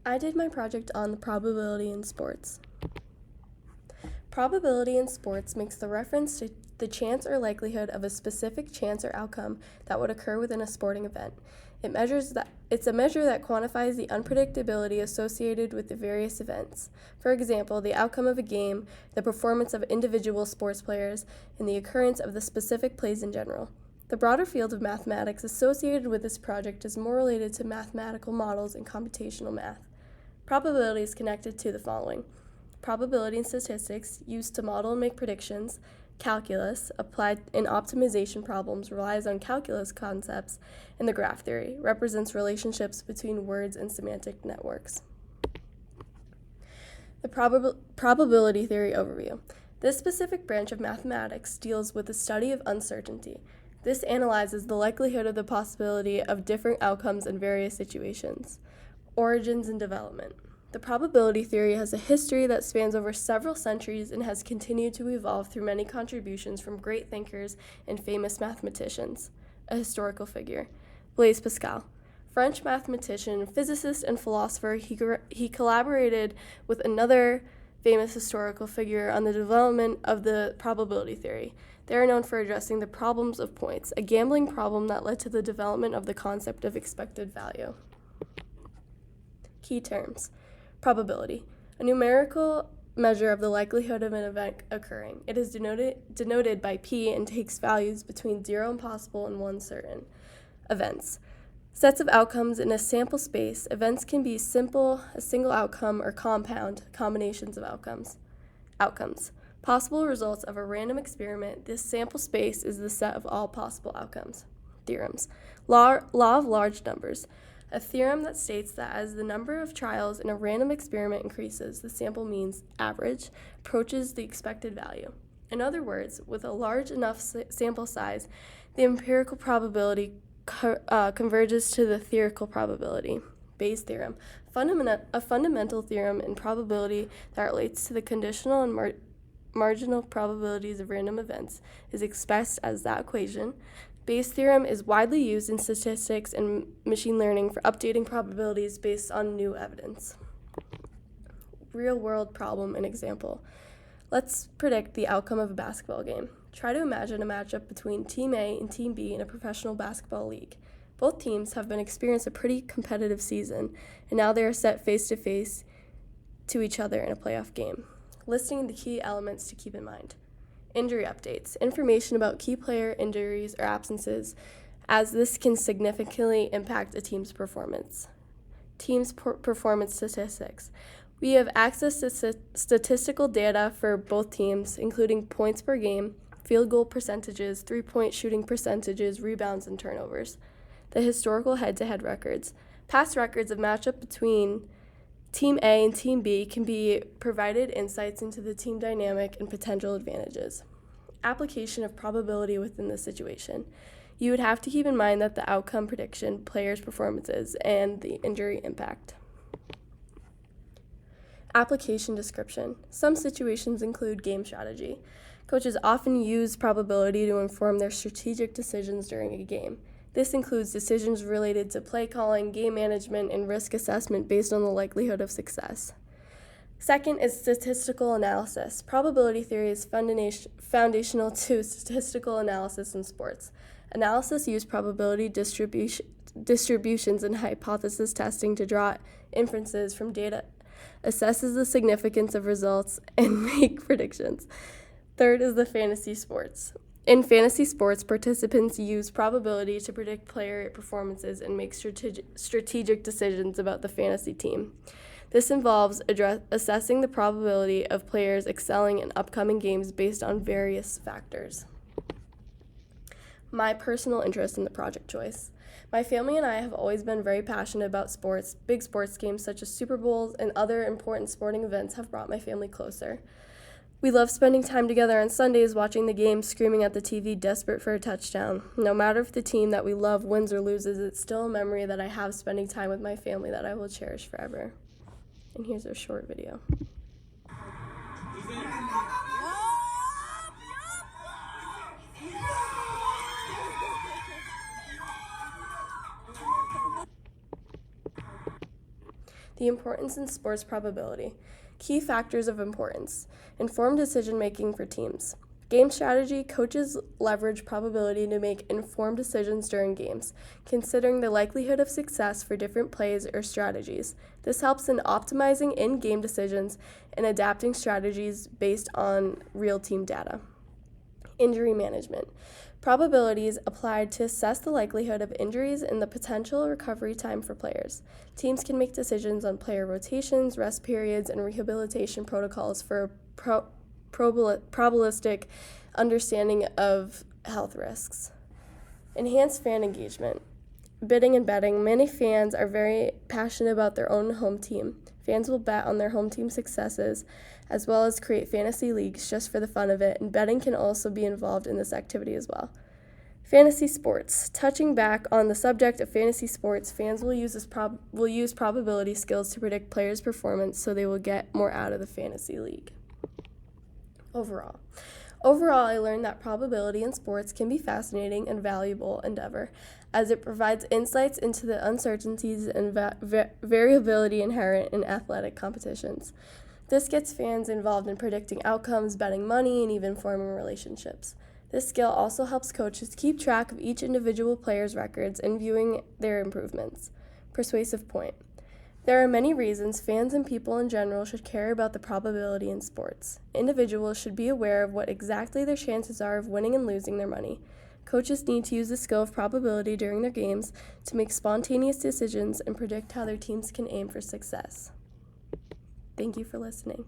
I did my project on the probability in sports. Probability in sports makes the reference to the chance or likelihood of a specific chance or outcome that would occur within a sporting event. It's a measure that quantifies the unpredictability associated with the various events. For example, the outcome of a game, the performance of individual sports players, and the occurrence of the specific plays in general. The broader field of mathematics associated with this project is more related to mathematical models and computational math. Probability is connected to the following: probability and statistics, used to model and make predictions; calculus, applied in optimization problems, relies on calculus concepts; and the graph theory, represents relationships between words and semantic networks. The probability theory overview. This specific branch of mathematics deals with the study of uncertainty. This analyzes the likelihood of the possibility of different outcomes in various situations. Origins and development. The probability theory has a history that spans over several centuries and has continued to evolve through many contributions from great thinkers and famous mathematicians. A historical figure: Blaise Pascal. French mathematician, physicist, and philosopher, he collaborated with another famous historical figure on the development of the probability theory. They are known for addressing the problems of points, a gambling problem that led to the development of the concept of expected value. Key terms: probability, a numerical measure of the likelihood of an event occurring. It is denoted by P and takes values between 0 impossible and 1 certain. Events, sets of outcomes in a sample space. Events can be simple, a single outcome, or compound, combinations of outcomes. Outcomes, possible results of a random experiment. This sample space is the set of all possible outcomes. Theorems, law of large numbers, a theorem that states that as the number of trials in a random experiment increases, the sample mean average approaches the expected value. In other words, with a large enough sample size, the empirical probability converges to the theoretical probability. Bayes' theorem, a fundamental theorem in probability that relates to the conditional and marginal probabilities of random events, is expressed as that equation. Bayes' theorem is widely used in statistics and machine learning for updating probabilities based on new evidence. Real-world problem and example. Let's predict the outcome of a basketball game. Try to imagine a matchup between Team A and Team B in a professional basketball league. Both teams have experienced a pretty competitive season, and now they are set face-to-face to each other in a playoff game. Listing the key elements to keep in mind. Injury updates, information about key player injuries or absences, as this can significantly impact a team's performance. Team's performance statistics. We have access to statistical data for both teams, including points per game, field goal percentages, three-point shooting percentages, rebounds, and turnovers. The historical head-to-head records. Past records of matchup between Team A and Team B can be provided insights into the team dynamic and potential advantages. Application of probability within this situation. You would have to keep in mind that the outcome prediction, players' performances, and the injury impact. Application description. Some situations include game strategy. Coaches often use probability to inform their strategic decisions during a game. This includes decisions related to play calling, game management, and risk assessment based on the likelihood of success. Second is statistical analysis. Probability theory is foundational to statistical analysis in sports. Analysis uses probability distributions and hypothesis testing to draw inferences from data, assesses the significance of results, and make predictions. Third is the fantasy sports. In fantasy sports, participants use probability to predict player performances and make strategic decisions about the fantasy team. This involves assessing the probability of players excelling in upcoming games based on various factors. My personal interest in the project choice. My family and I have always been very passionate about sports. Big sports games such as Super Bowls and other important sporting events have brought my family closer. We love spending time together on Sundays, watching the game, screaming at the TV, desperate for a touchdown. No matter if the team that we love wins or loses, it's still a memory that I have spending time with my family that I will cherish forever. And here's a short video. The importance in sports probability. Key factors of importance. Informed decision-making for teams. Game strategy. Coaches leverage probability to make informed decisions during games, considering the likelihood of success for different plays or strategies. This helps in optimizing in-game decisions and adapting strategies based on real team data. Injury management. Probabilities applied to assess the likelihood of injuries and the potential recovery time for players. Teams can make decisions on player rotations, rest periods, and rehabilitation protocols for probabilistic understanding of health risks. Enhanced fan engagement. Bidding and betting. Many fans are very passionate about their own home team. Fans will bet on their home team successes, as well as create fantasy leagues just for the fun of it, and betting can also be involved in this activity as well. Fantasy sports. Touching back on the subject of fantasy sports, fans will use probability skills to predict players' performance so they will get more out of the fantasy league. Overall, I learned that probability in sports can be fascinating and valuable endeavor, as it provides insights into the uncertainties and variability inherent in athletic competitions. This gets fans involved in predicting outcomes, betting money, and even forming relationships. This skill also helps coaches keep track of each individual player's records and viewing their improvements. Persuasive point. There are many reasons fans and people in general should care about the probability in sports. Individuals should be aware of what exactly their chances are of winning and losing their money. Coaches need to use the skill of probability during their games to make spontaneous decisions and predict how their teams can aim for success. Thank you for listening.